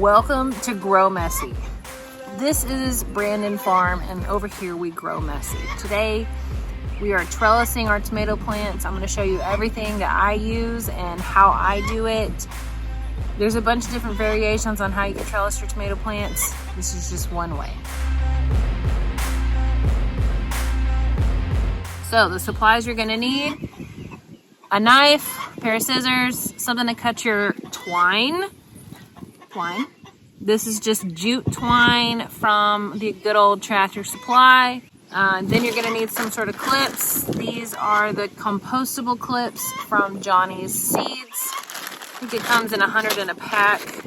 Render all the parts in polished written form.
Welcome to Grow Messy. This is Brandon Farm, and over here we grow messy. Today we are trellising our tomato plants. I'm going to show you everything that I use and how I do it. There's a bunch of different variations on how you can trellis your tomato plants. This is just one way. So the supplies you're going to need: a knife, a pair of scissors, something to cut your twine. This is just jute twine from the good old Tractor Supply. Then you're gonna need some sort of clips. These are the compostable clips from Johnny's Seeds. I think it comes in 100 in a pack.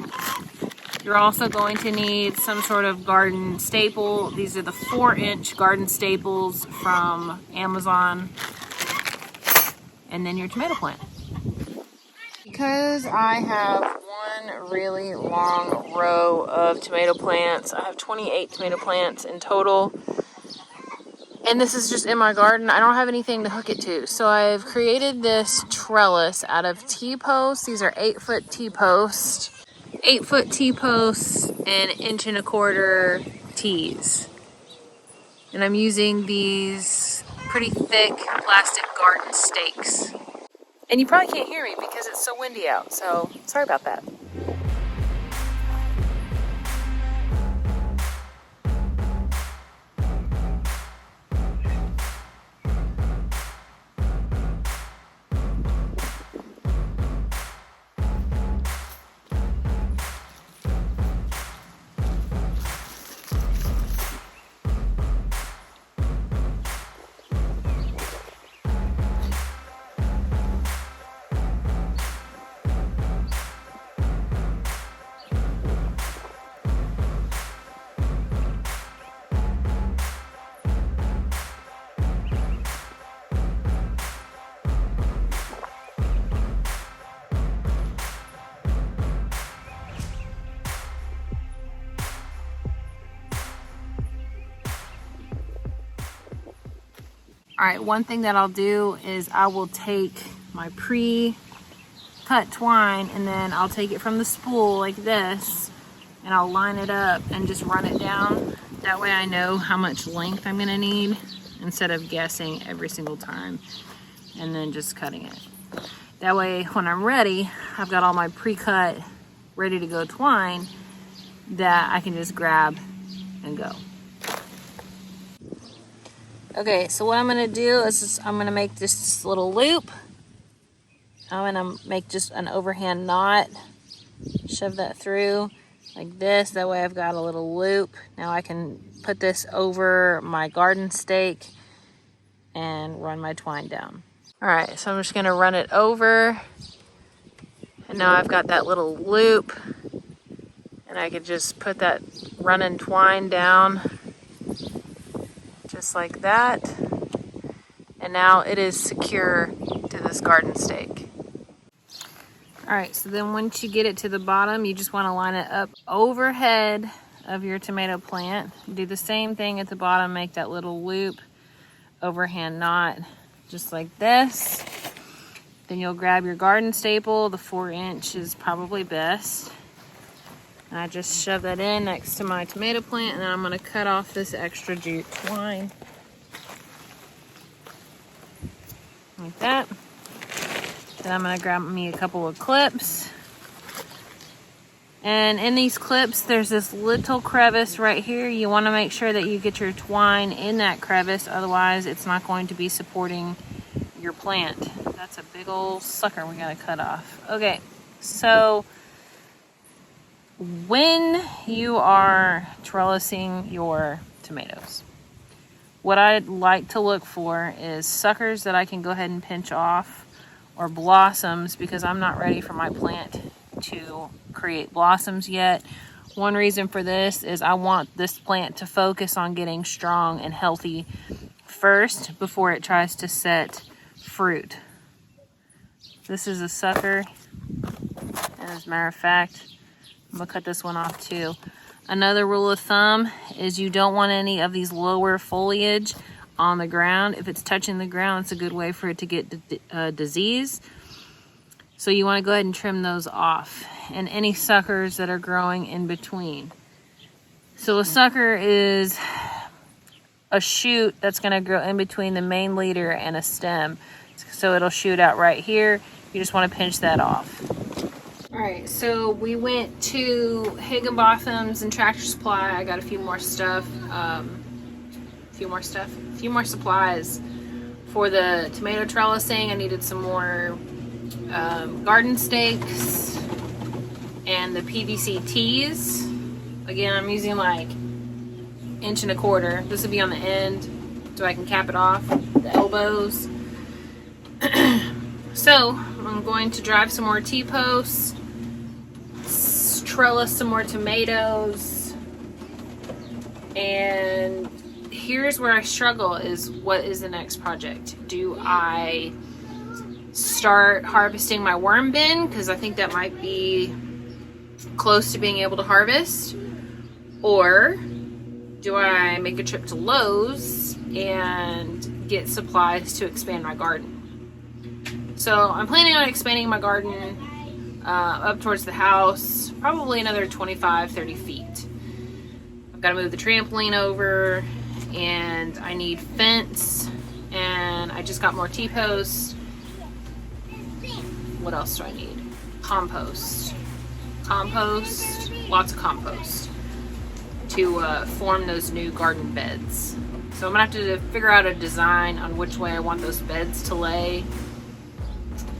You're also going to need some sort of garden staple. These are the 4-inch garden staples from Amazon. And then your tomato plant. Because I have one really long row of tomato plants, I have 28 tomato plants in total, and this is just in my garden. I don't have anything to hook it to, so I've created this trellis out of T-posts. These are 8-foot T-posts, 8-foot T-posts and 1.25 inch T's, and I'm using these pretty thick plastic garden stakes. And you probably can't hear me because it's so windy out, so sorry about that. All right, one thing that I'll do is I will take my pre-cut twine and then I'll take it from the spool like this and I'll line it up and just run it down. That way I know how much length I'm gonna need instead of guessing every single time and then just cutting it. That way when I'm ready, I've got all my pre-cut ready to go twine that I can just grab and go. Okay, so what I'm gonna do is I'm gonna make this little loop. I'm gonna make just an overhand knot, shove that through like this. That way I've got a little loop. Now I can put this over my garden stake and run my twine down. All right, so I'm just gonna run it over. And now I've got that little loop. And I could just put that running twine down just like that, and now it is secure to this garden stake. All right, so then once you get it to the bottom, you just want to line it up overhead of your tomato plant. Do the same thing at the bottom, make that little loop, overhand knot, just like this. Then you'll grab your garden staple. The 4-inch is probably best. And I just shove that in next to my tomato plant, and then I'm gonna cut off this extra jute twine. Like that. Then I'm gonna grab me a couple of clips. And in these clips, there's this little crevice right here. You wanna make sure that you get your twine in that crevice, otherwise it's not going to be supporting your plant. That's a big old sucker we gotta cut off. Okay, so when you are trellising your tomatoes, what I'd like to look for is suckers that I can go ahead and pinch off, or blossoms, because I'm not ready for my plant to create blossoms yet. One reason for this is I want this plant to focus on getting strong and healthy first before it tries to set fruit. This is a sucker, and as a matter of fact, I'm gonna cut this one off too. Another rule of thumb is you don't want any of these lower foliage on the ground. If it's touching the ground, it's a good way for it to get disease. So you want to go ahead and trim those off, and any suckers that are growing in between. So a sucker is a shoot that's going to grow in between the main leader and a stem. So it'll shoot out right here. You just want to pinch that off. All right, so we went to Higginbotham's and Tractor Supply. I got a few more stuff, a few more supplies for the tomato trellising. I needed some more garden stakes and the PVC tees. Again, I'm using like 1.25 inches. This will be on the end so I can cap it off the elbows. So I'm going to drive some more T-posts, trellis some more tomatoes, and here's where I struggle is what is the next project? Do I start harvesting my worm bin? Because I think that might be close to being able to harvest. Or do I make a trip to Lowe's and get supplies to expand my garden? So I'm planning on expanding my garden up towards the house, probably another 25-30 feet. I've got to move the trampoline over, and I need fence, and I just got more T-posts. What else do I need? Compost, lots of compost to form those new garden beds. So I'm gonna have to figure out a design on which way I want those beds to lay,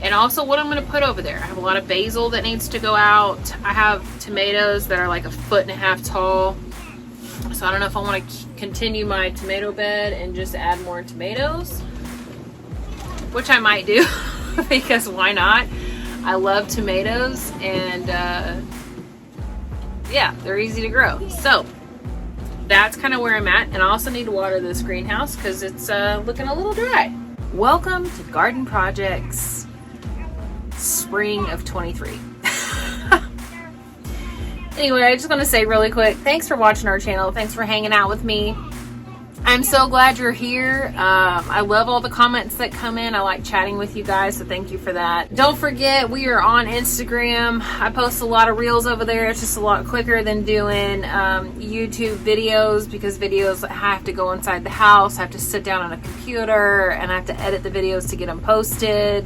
and also what I'm gonna put over there. I have a lot of basil that needs to go out. I have tomatoes that are like 1.5 feet tall. So I don't know if I want to continue my tomato bed and just add more tomatoes, which I might do because why not? I love tomatoes, and yeah, they're easy to grow. So that's kind of where I'm at, and I also need to water this greenhouse because it's looking a little dry. Welcome to Garden Projects Spring of 23. Anyway, I just want to say really quick, thanks for watching our channel. Thanks for hanging out with me. I'm so glad you're here. I love all the comments that come in. I like chatting with you guys, so thank you for that. Don't forget, we are on Instagram. I post a lot of reels over there. It's just a lot quicker than doing YouTube videos, because videos have to go inside the house. I have to sit down on a computer, and I have to edit the videos to get them posted.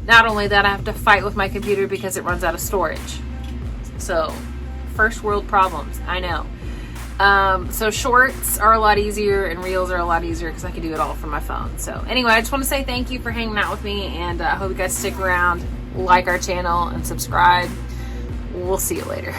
Not only that, I have to fight with my computer because it runs out of storage. So, first world problems, I know. So shorts are a lot easier, and reels are a lot easier because I can do it all from my phone. So anyway, I just want to say thank you for hanging out with me, and I hope you guys stick around, like our channel, and subscribe. We'll see you later.